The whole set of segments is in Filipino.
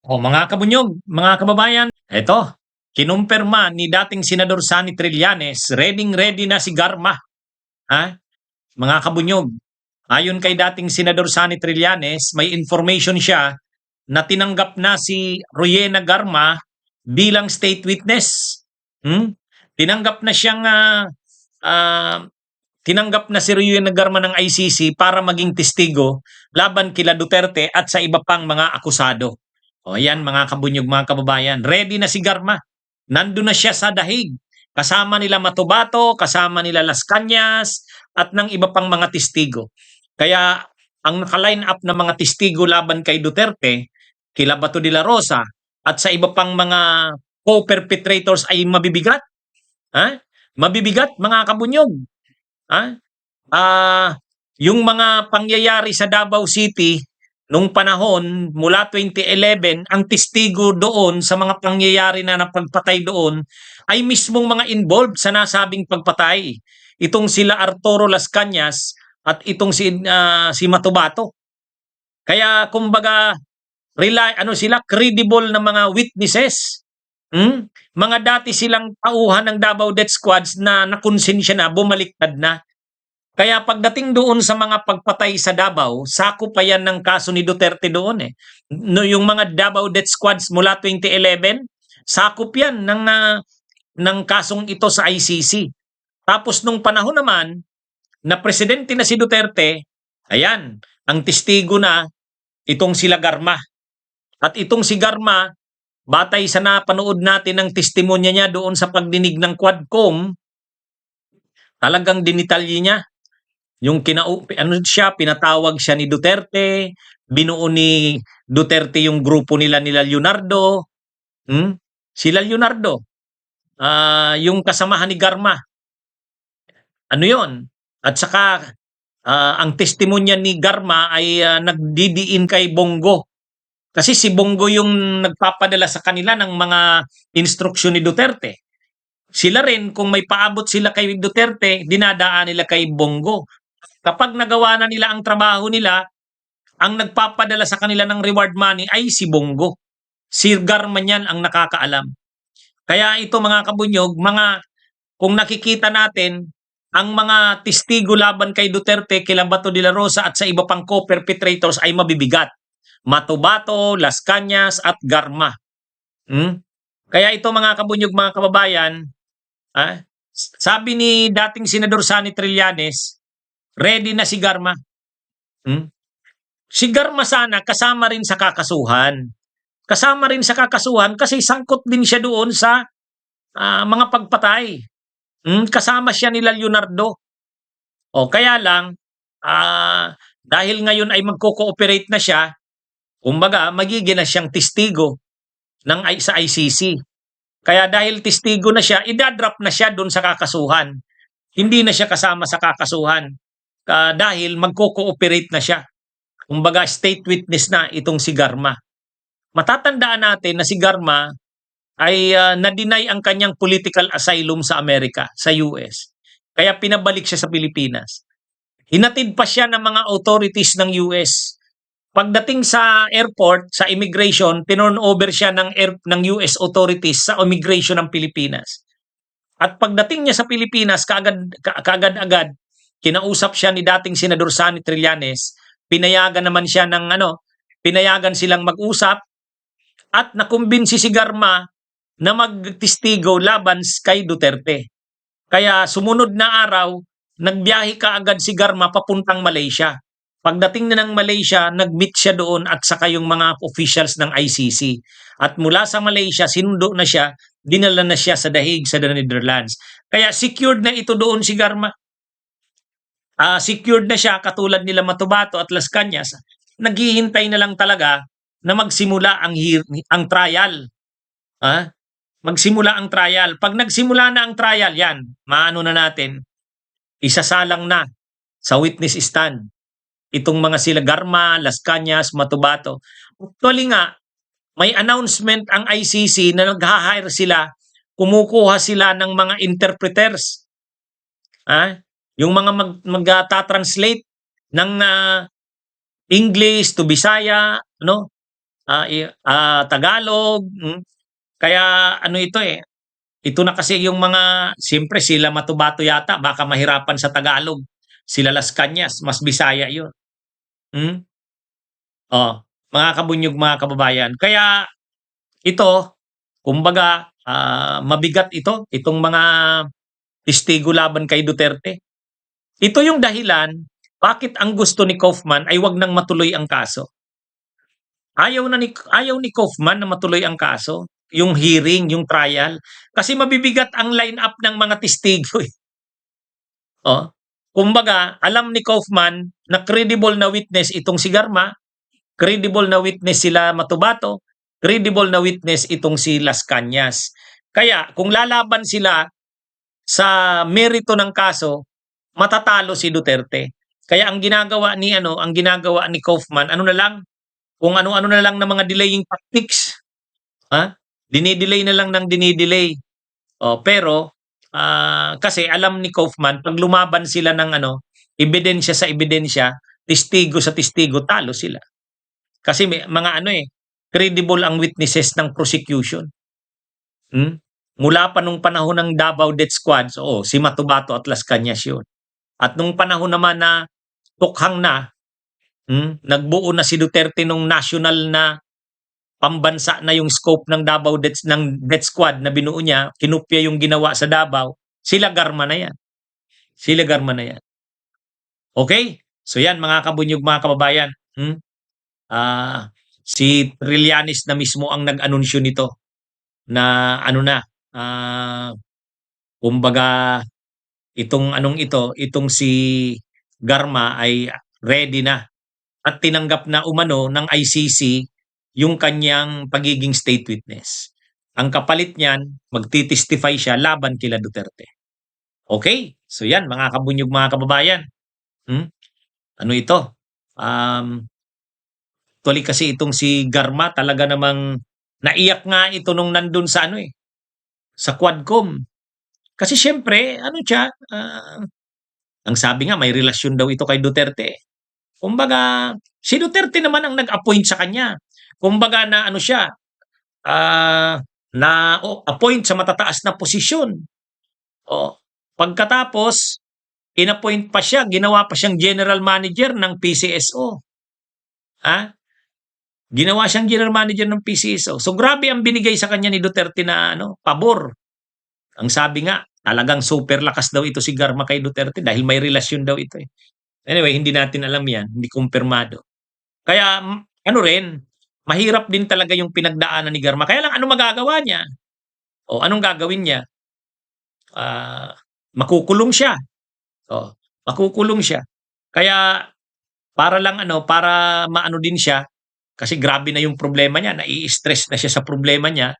O mga kabunyog, mga kababayan, eto, kinumpirma ni dating Senador Sani Trillanes, ready na si Garma. Ha? Mga kabunyog, ayon kay dating Senador Sani Trillanes, may information siya na tinanggap na si Royena Garma bilang state witness. Hmm? Tinanggap na siyang ah, tinanggap na si Royena Garma ng ICC para maging testigo laban kila Duterte at sa iba pang mga akusado. O yan mga kabunyog, mga kababayan, ready na si Garma. Nandun na siya sa dahig. Kasama nila Matubato, kasama nila Las Cañas, at ng iba pang mga testigo. Kaya ang naka-line up na mga testigo laban kay Duterte, kila Bato de la Rosa, at sa iba pang mga co-perpetrators ay mabibigat. Ha? Mabibigat mga kabunyog. Ha? Ah, yung mga pangyayari sa Davao City nung panahon mula 2011, ang testigo doon sa mga pangyayari na napagpatay doon ay mismong mga involved sa nasabing pagpatay. Itong sila Arturo Las Cañas at itong si Matubato. Kaya kumbaga sila credible na mga witnesses. Mga dati silang tauhan ng Davao Death Squads na nakonsensya na, bumaliktad na. Kaya pagdating doon sa mga pagpatay sa Davao, sakop pa yan ng kaso ni Duterte doon eh. No, yung mga Davao Death Squads mula 2011, sakop yan ng kasong ito sa ICC. Tapos nung panahon naman, na presidente na si Duterte, ayan, ang testigo na itong sila Garma. At itong si Garma, batay sa napanood natin ng testimonya niya doon sa pagdinig ng Quadcom, talagang dinitalye niya. Yung pinatawag siya ni Duterte, binuo ni Duterte yung grupo nila Leonardo. Sila Leonardo, yung kasamahan ni Garma. Ano yon? At saka ang testimonya ni Garma ay nagdidiin kay Bongo. Kasi si Bongo yung nagpapadala sa kanila ng mga instruksyon ni Duterte. Sila rin, kung may paabot sila kay Duterte, dinadaan nila kay Bongo. Kapag nagawa na nila ang trabaho nila, ang nagpapadala sa kanila ng reward money ay si Bongo. Si Garma niyan ang nakakaalam. Kaya ito mga kabunyog, kung nakikita natin, ang mga testigo laban kay Duterte, kila Bato de la Rosa at sa iba pang co-perpetrators ay mabibigat. Matubato, Las Cañas at Garma. Kaya ito mga kabunyog, mga kababayan, sabi ni dating Senador Sani Trillanes, ready na si Garma. Si Garma sana kasama rin sa kakasuhan. Kasama rin sa kakasuhan kasi sangkot din siya doon sa mga pagpatay. Kasama siya nila Leonardo. O kaya lang, dahil ngayon ay magko-cooperate na siya, kumbaga magiging na siyang testigo sa ICC. Kaya dahil testigo na siya, idadrop na siya doon sa kakasuhan. Hindi na siya kasama sa kakasuhan dahil magko-cooperate na siya. Kumbaga state witness na itong si Garma. Matatandaan natin na si Garma ay na-deny ang kanyang political asylum sa Amerika, sa US. Kaya pinabalik siya sa Pilipinas. Hinatid pa siya ng mga authorities ng US. Pagdating sa airport, sa immigration, tinurn over siya ng US authorities sa immigration ng Pilipinas. At pagdating niya sa Pilipinas, kaagad-agad, kinausap siya ni dating Senador Sani Trillanes, pinayagan naman siya pinayagan silang mag-usap at nakumbinsi si Garma na magtestigo laban kay Duterte. Kaya sumunod na araw, nagbiyahe kaagad si Garma papuntang Malaysia. Pagdating na ng Malaysia, nag-meet siya doon at saka yung mga officials ng ICC. At mula sa Malaysia, sinundo na siya, dinala na siya sa dahig sa Netherlands. Kaya secured na ito doon si Garma. Secured na siya katulad nila Matubato at Las Cañas. Naghihintay na lang talaga na magsimula ang trial. Magsimula ang trial. Pag nagsimula na ang trial, yan, maano na natin, isasalang na sa witness stand itong mga sila Garma, Las Cañas, Matubato. Actually nga, may announcement ang ICC na nag-hire sila, kumukuha sila ng mga interpreters. Yung mga mag-translate ng English to Bisaya, Tagalog. Kaya ano ito eh, ito na kasi yung mga, siyempre sila Matubato yata, baka mahirapan sa Tagalog. Sila Las Cañas, mas Bisaya yun. Hmm? Oh, mga kabunyog, mga kababayan. Kaya ito, kumbaga, mabigat itong mga testigo laban kay Duterte. Ito yung dahilan bakit ang gusto ni Kaufman ay wag nang matuloy ang kaso. Ayaw ni Kaufman na matuloy ang kaso, yung hearing, yung trial, kasi mabibigat ang line-up ng mga testigo eh. Oh. Kumbaga, alam ni Kaufman na credible na witness itong si Garma, credible na witness sila Matubato, credible na witness itong si Las Cañas. Kaya kung lalaban sila sa merito ng kaso, matatalo si Duterte. Kaya ang ginagawa ni Kaufman, ano na lang, kung ano-ano na lang ng mga delaying tactics. Dinidelay na lang ng dinidelay. Pero kasi alam ni Kaufman, pag lumaban sila ng ebidensya sa ebidensya, testigo sa testigo, talo sila. Kasi may mga credible ang witnesses ng prosecution. Mula pa nung panahon ng Davao Death Squad, si Matubato at Las Cañas yun. At nung panahon naman na tukhang na, nagbuo na si Duterte nung national na pambansa na yung scope ng Death Squad na binuo niya, kinupya yung ginawa sa Davao, sila Garma na yan. Sila Garma na yan. Okay? So yan mga kabunyog, mga kababayan. Si Trillanes na mismo ang nag-anunsyo nito na kumbaga itong si Garma ay ready na at tinanggap na umano ng ICC yung kanyang pagiging state witness. Ang kapalit niyan, magtitestify siya laban kila Duterte. Okay? So yan, mga kabunyog, mga kababayan. Ano ito? Actually kasi itong si Garma talaga namang naiyak nga ito nung nandun sa sa Quadcom. Kasi syempre, ang sabi nga, may relasyon daw ito kay Duterte. Kumbaga, si Duterte naman ang nag-appoint sa kanya. Kumbaga na na-appoint sa matataas na posisyon. Pagkatapos, in-appoint pa siya, ginawa pa siyang general manager ng PCSO. Ginawa siyang general manager ng PCSO. So grabe ang binigay sa kanya ni Duterte na pabor. Ang sabi nga, talagang super lakas daw ito si Garma kay Duterte dahil may relasyon daw ito eh. Anyway, hindi natin alam yan, hindi kumpirmado. Kaya mahirap din talaga yung pinagdaanan ni Garma. Kaya lang ano magagawa niya? Anong gagawin niya? Makukulong siya. Makukulong siya. Kaya para maano din siya, kasi grabe na yung problema niya, nai-stress na siya sa problema niya,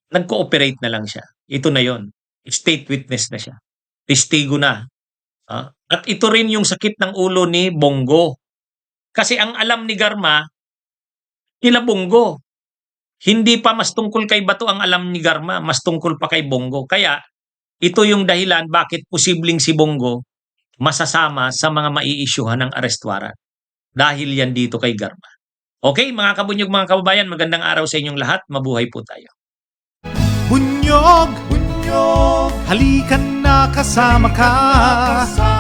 nag-cooperate na lang siya. Ito na yon, state witness na siya. Testigo na. At ito rin yung sakit ng ulo ni Bongo. Kasi ang alam ni Garma, kila Bongo. Hindi pa mas tungkol kay Bato ang alam ni Garma, mas tungkol pa kay Bongo. Kaya ito yung dahilan bakit posibleng si Bongo masasama sa mga mai-issuehan ng arrest warrant. Dahil yan dito kay Garma. Okay, mga kabunyog, mga kababayan, magandang araw sa inyong lahat. Mabuhay po tayo. Bunyog, bunyog, halikan na kasama ka.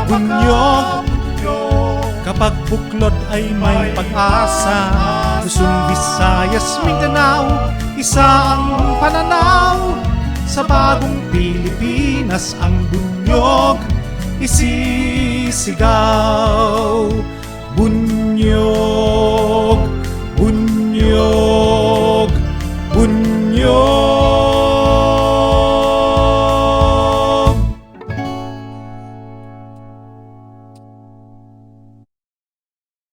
Bunyog, kapag buklod ay may pag-asa. Luzon, Visayas, Mindanao, isa ang pananaw. Sa bagong Pilipinas ang bunyog isisigaw.